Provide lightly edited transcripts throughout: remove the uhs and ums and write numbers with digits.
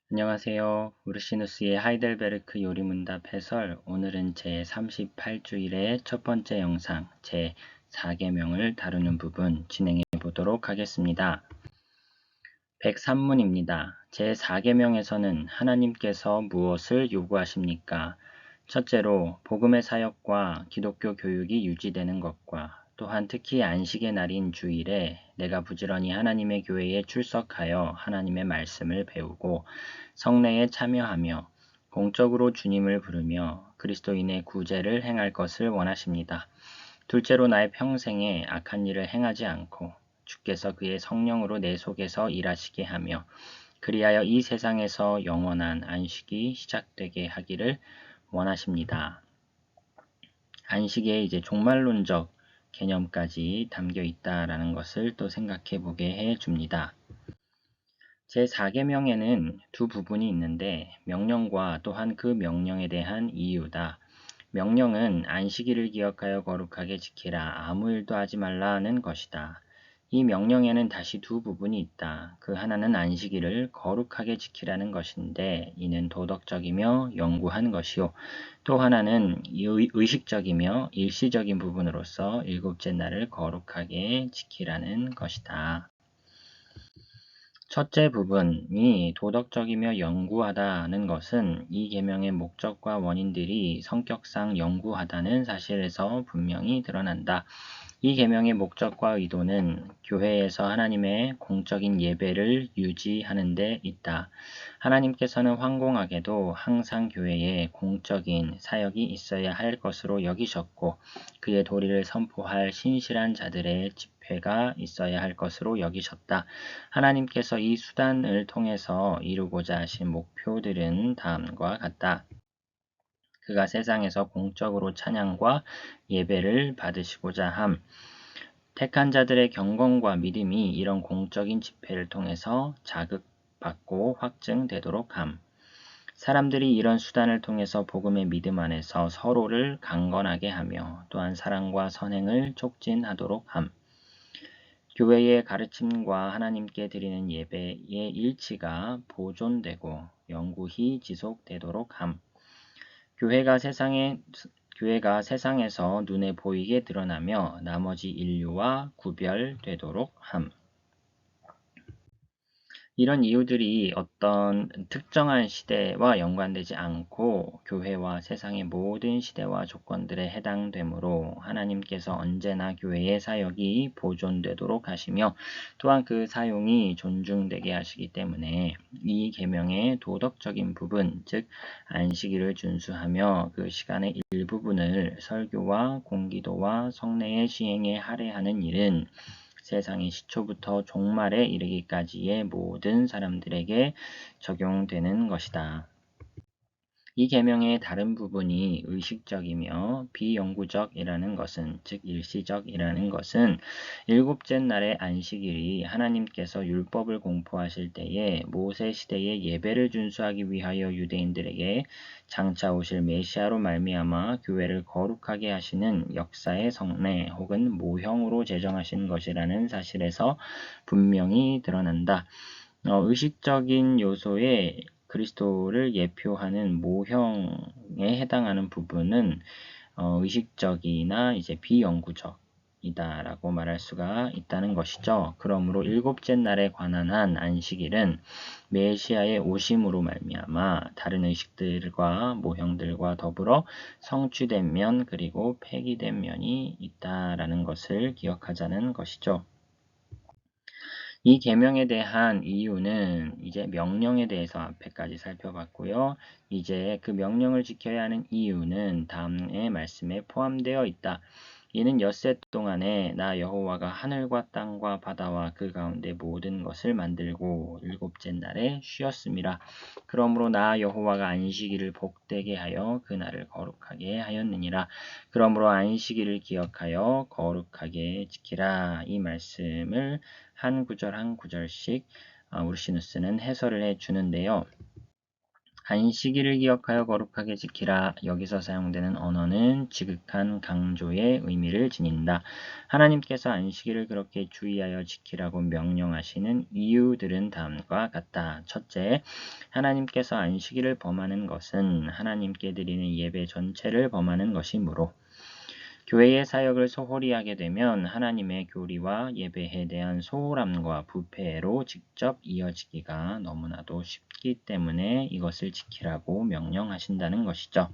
안녕하세요. 우르시누스의 하이델베르크 요리문답 해설. 오늘은 제 38주일의 첫 번째 영상, 제 4계명을 다루는 부분 진행해 보도록 하겠습니다. 103문입니다. 제 4계명에서는 하나님께서 무엇을 요구하십니까? 첫째로 복음의 사역과 기독교 교육이 유지되는 것과 또한 특히 안식의 날인 주일에 내가 부지런히 하나님의 교회에 출석하여 하나님의 말씀을 배우고 성례에 참여하며 공적으로 주님을 부르며 그리스도인의 구제를 행할 것을 원하십니다. 둘째로 나의 평생에 악한 일을 행하지 않고 주께서 그의 성령으로 내 속에서 일하시게 하며 그리하여 이 세상에서 영원한 안식이 시작되게 하기를 원하십니다. 안식에 이제 종말론적 개념까지 담겨 있다라는 것을 또 생각해 보게 해 줍니다. 제4계명에는 두 부분이 있는데 명령과 또한 그 명령에 대한 이유다. 명령은 안식일을 기억하여 거룩하게 지키라. 아무 일도 하지 말라는 것이다. 이 명령에는 다시 두 부분이 있다. 그 하나는 안식일을 거룩하게 지키라는 것인데 이는 도덕적이며 영구한 것이요. 또 하나는 의식적이며 일시적인 부분으로서 일곱째 날을 거룩하게 지키라는 것이다. 첫째 부분이 도덕적이며 영구하다는 것은 이 계명의 목적과 원인들이 성격상 영구하다는 사실에서 분명히 드러난다. 이 계명의 목적과 의도는 교회에서 하나님의 공적인 예배를 유지하는 데 있다. 하나님께서는 황공하게도 항상 교회에 공적인 사역이 있어야 할 것으로 여기셨고 그의 도리를 선포할 신실한 자들의 집회가 있어야 할 것으로 여기셨다. 하나님께서 이 수단을 통해서 이루고자 하신 목표들은 다음과 같다. 그가 세상에서 공적으로 찬양과 예배를 받으시고자 함. 택한 자들의 경건과 믿음이 이런 공적인 집회를 통해서 자극받고 확증되도록 함. 사람들이 이런 수단을 통해서 복음의 믿음 안에서 서로를 강건하게 하며 또한 사랑과 선행을 촉진하도록 함. 교회의 가르침과 하나님께 드리는 예배의 일치가 보존되고 영구히 지속되도록 함. 교회가 세상에서 눈에 보이게 드러나며 나머지 인류와 구별되도록 함. 이런 이유들이 어떤 특정한 시대와 연관되지 않고 교회와 세상의 모든 시대와 조건들에 해당되므로 하나님께서 언제나 교회의 사역이 보존되도록 하시며 또한 그 사용이 존중되게 하시기 때문에 이 계명의 도덕적인 부분, 즉 안식일을 준수하며 그 시간의 일부분을 설교와 공기도와 성례의 시행에 할애하는 일은 세상의 시초부터 종말에 이르기까지의 모든 사람들에게 적용되는 것이다. 이 계명의 다른 부분이 의식적이며 비영구적이라는 것은, 즉 일시적이라는 것은 일곱째 날의 안식일이 하나님께서 율법을 공포하실 때에 모세 시대의 예배를 준수하기 위하여 유대인들에게 장차 오실 메시아로 말미암아 교회를 거룩하게 하시는 역사의 성례 혹은 모형으로 제정하신 것이라는 사실에서 분명히 드러난다. 의식적인 요소에 그리스도를 예표하는 모형에 해당하는 부분은 의식적이나 이제 비영구적이다라고 말할 수가 있다는 것이죠. 그러므로 일곱째 날에 관한 한 안식일은 메시아의 오심으로 말미암아 다른 의식들과 모형들과 더불어 성취된 면 그리고 폐기된 면이 있다라는 것을 기억하자는 것이죠. 이 계명에 대한 이유는 이제 명령에 대해서 앞에까지 살펴봤고요. 이제 그 명령을 지켜야 하는 이유는 다음의 말씀에 포함되어 있다. 이는 엿새 동안에 나 여호와가 하늘과 땅과 바다와 그 가운데 모든 것을 만들고 일곱째 날에 쉬었음이라. 그러므로 나 여호와가 안식일을 복되게 하여 그 날을 거룩하게 하였느니라. 그러므로 안식일을 기억하여 거룩하게 지키라. 이 말씀을 한 구절 한 구절씩 우르시누스는 해설을 해주는데요. 안식일을 기억하여 거룩하게 지키라. 여기서 사용되는 언어는 지극한 강조의 의미를 지닌다. 하나님께서 안식일을 그렇게 주의하여 지키라고 명령하시는 이유들은 다음과 같다. 첫째, 하나님께서 안식일을 범하는 것은 하나님께 드리는 예배 전체를 범하는 것이므로 교회의 사역을 소홀히 하게 되면 하나님의 교리와 예배에 대한 소홀함과 부패로 직접 이어지기가 너무나도 쉽기 때문에 이것을 지키라고 명령하신다는 것이죠.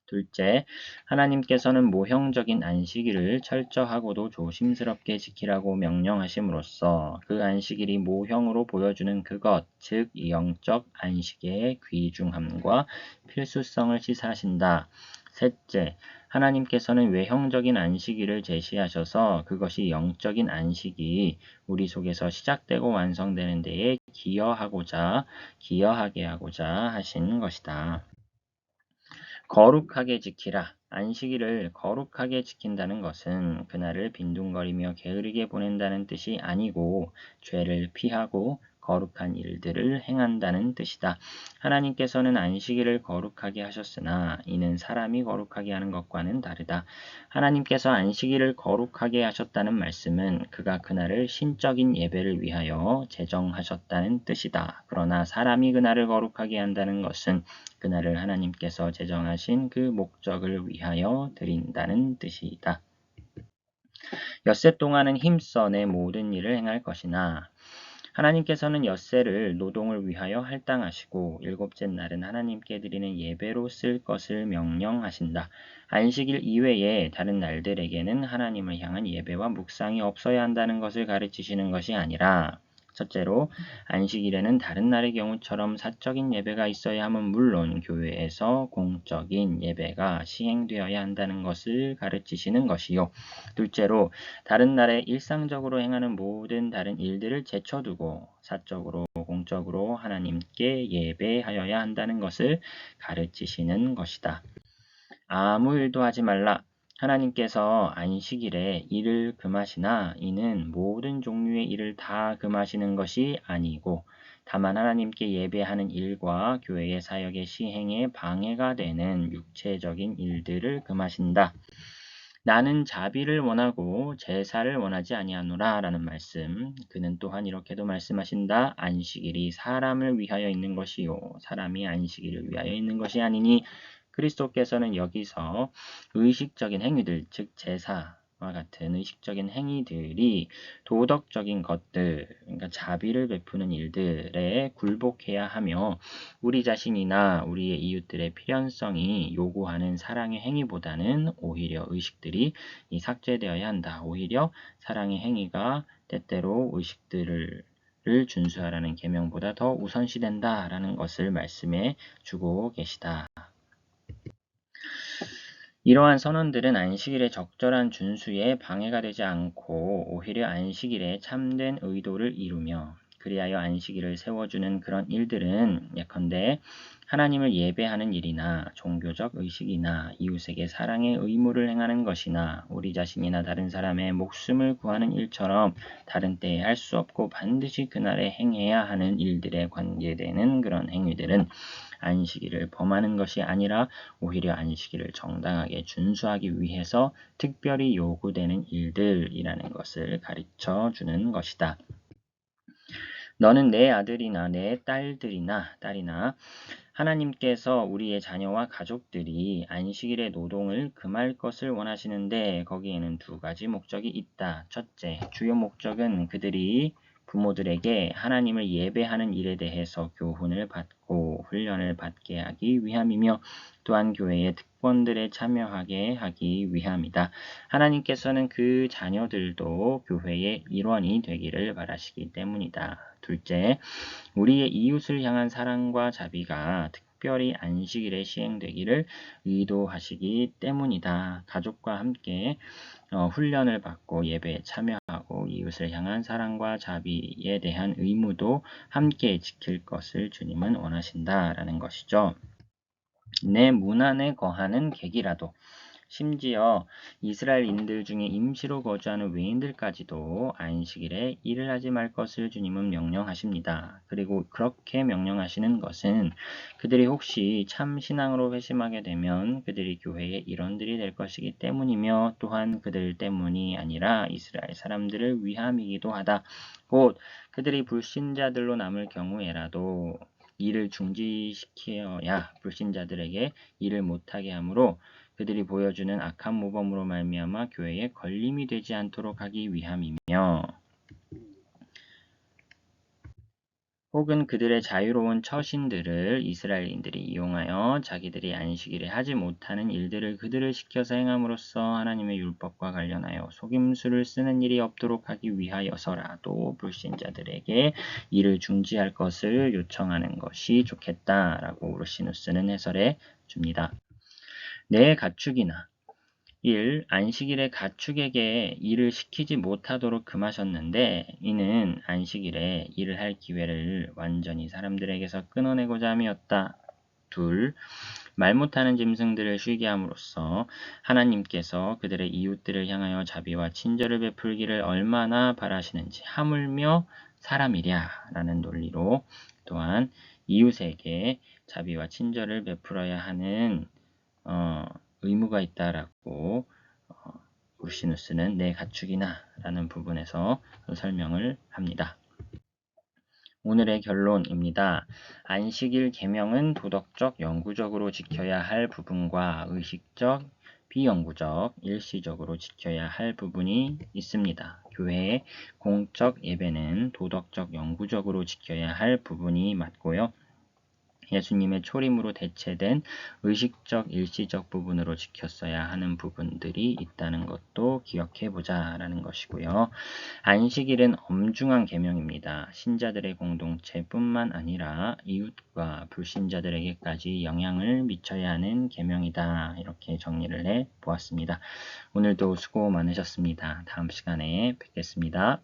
둘째, 하나님께서는 모형적인 안식일을 철저하고도 조심스럽게 지키라고 명령하심으로써 그 안식일이 모형으로 보여주는 그것, 즉 영적 안식의 귀중함과 필수성을 시사하신다. 셋째, 하나님께서는 외형적인 안식일을 제시하셔서 그것이 영적인 안식이 우리 속에서 시작되고 완성되는 데에 기여하게 하고자 하신 것이다. 거룩하게 지키라. 안식일을 거룩하게 지킨다는 것은 그날을 빈둥거리며 게으르게 보낸다는 뜻이 아니고 죄를 피하고 거룩한 일들을 행한다는 뜻이다. 하나님께서는 안식일을 거룩하게 하셨으나 이는 사람이 거룩하게 하는 것과는 다르다. 하나님께서 안식일을 거룩하게 하셨다는 말씀은 그가 그날을 신적인 예배를 위하여 제정하셨다는 뜻이다. 그러나 사람이 그날을 거룩하게 한다는 것은 그날을 하나님께서 제정하신 그 목적을 위하여 드린다는 뜻이다. 엿새 동안은 힘써 내 모든 일을 행할 것이나 하나님께서는 엿새를 노동을 위하여 할당하시고 일곱째 날은 하나님께 드리는 예배로 쓸 것을 명령하신다. 안식일 이외에 다른 날들에게는 하나님을 향한 예배와 묵상이 없어야 한다는 것을 가르치시는 것이 아니라 첫째로 안식일에는 다른 날의 경우처럼 사적인 예배가 있어야 함은 물론 교회에서 공적인 예배가 시행되어야 한다는 것을 가르치시는 것이요. 둘째로 다른 날에 일상적으로 행하는 모든 다른 일들을 제쳐두고 사적으로 공적으로 하나님께 예배하여야 한다는 것을 가르치시는 것이다. 아무 일도 하지 말라. 하나님께서 안식일에 일을 금하시나 이는 모든 종류의 일을 다 금하시는 것이 아니고 다만 하나님께 예배하는 일과 교회의 사역의 시행에 방해가 되는 육체적인 일들을 금하신다. 나는 자비를 원하고 제사를 원하지 아니하노라 라는 말씀. 그는 또한 이렇게도 말씀하신다. 안식일이 사람을 위하여 있는 것이요 사람이 안식일을 위하여 있는 것이 아니니 그리스도께서는 여기서 의식적인 행위들, 즉 제사와 같은 의식적인 행위들이 도덕적인 것들, 그러니까 자비를 베푸는 일들에 굴복해야 하며 우리 자신이나 우리의 이웃들의 필연성이 요구하는 사랑의 행위보다는 오히려 의식들이 삭제되어야 한다. 오히려 사랑의 행위가 때때로 의식들을 준수하라는 계명보다 더 우선시된다라는 것을 말씀해 주고 계시다. 이러한 선언들은 안식일의 적절한 준수에 방해가 되지 않고 오히려 안식일의 참된 의도를 이루며 그리하여 안식일을 세워주는 그런 일들은 예컨대 하나님을 예배하는 일이나 종교적 의식이나 이웃에게 사랑의 의무를 행하는 것이나 우리 자신이나 다른 사람의 목숨을 구하는 일처럼 다른 때에 할 수 없고 반드시 그날에 행해야 하는 일들에 관계되는 그런 행위들은 안식일을 범하는 것이 아니라 오히려 안식일을 정당하게 준수하기 위해서 특별히 요구되는 일들이라는 것을 가르쳐 주는 것이다. 너는 내 아들이나 내 딸이나 하나님께서 우리의 자녀와 가족들이 안식일의 노동을 금할 것을 원하시는데 거기에는 두 가지 목적이 있다. 첫째, 주요 목적은 그들이 부모들에게 하나님을 예배하는 일에 대해서 교훈을 받고 훈련을 받게 하기 위함이며 또한 교회의 특권들에 참여하게 하기 위함이다. 하나님께서는 그 자녀들도 교회의 일원이 되기를 바라시기 때문이다. 둘째, 우리의 이웃을 향한 사랑과 자비가 특별히 안식일에 시행되기를 의도하시기 때문이다. 가족과 함께 훈련을 받고 예배에 참여하고 이웃을 향한 사랑과 자비에 대한 의무도 함께 지킬 것을 주님은 원하신다라는 것이죠. 내 문 안에 거하는 객이라도 심지어 이스라엘인들 중에 임시로 거주하는 외인들까지도 안식일에 일을 하지 말 것을 주님은 명령하십니다. 그리고 그렇게 명령하시는 것은 그들이 혹시 참 신앙으로 회심하게 되면 그들이 교회의 일원들이 될 것이기 때문이며 또한 그들 때문이 아니라 이스라엘 사람들을 위함이기도 하다. 곧 그들이 불신자들로 남을 경우에라도 일을 중지시켜야 불신자들에게 일을 못하게 하므로 그들이 보여주는 악한 모범으로 말미암아 교회에 걸림이 되지 않도록 하기 위함이며 혹은 그들의 자유로운 처신들을 이스라엘인들이 이용하여 자기들이 안식일에 하지 못하는 일들을 그들을 시켜서 행함으로써 하나님의 율법과 관련하여 속임수를 쓰는 일이 없도록 하기 위하여서라도 불신자들에게 이를 중지할 것을 요청하는 것이 좋겠다라고 우르시누스는 해설해 줍니다. 내 가축이나 1. 안식일에 가축에게 일을 시키지 못하도록 금하셨는데 이는 안식일에 일을 할 기회를 완전히 사람들에게서 끊어내고자 함이었다. 2. 말 못하는 짐승들을 쉬게 함으로써 하나님께서 그들의 이웃들을 향하여 자비와 친절을 베풀기를 얼마나 바라시는지 하물며 사람이랴 라는 논리로 또한 이웃에게 자비와 친절을 베풀어야 하는 의무가 있다라고 우르시누스는 내 가축이나 라는 부분에서 설명을 합니다. 오늘의 결론입니다. 안식일 계명은 도덕적, 영구적으로 지켜야 할 부분과 의식적, 비영구적, 일시적으로 지켜야 할 부분이 있습니다. 교회의 공적 예배는 도덕적, 영구적으로 지켜야 할 부분이 맞고요. 예수님의 초림으로 대체된 의식적, 일시적 부분으로 지켰어야 하는 부분들이 있다는 것도 기억해 보자라는 것이고요. 안식일은 엄중한 계명입니다. 신자들의 공동체뿐만 아니라 이웃과 불신자들에게까지 영향을 미쳐야 하는 계명이다. 이렇게 정리를 해 보았습니다. 오늘도 수고 많으셨습니다. 다음 시간에 뵙겠습니다.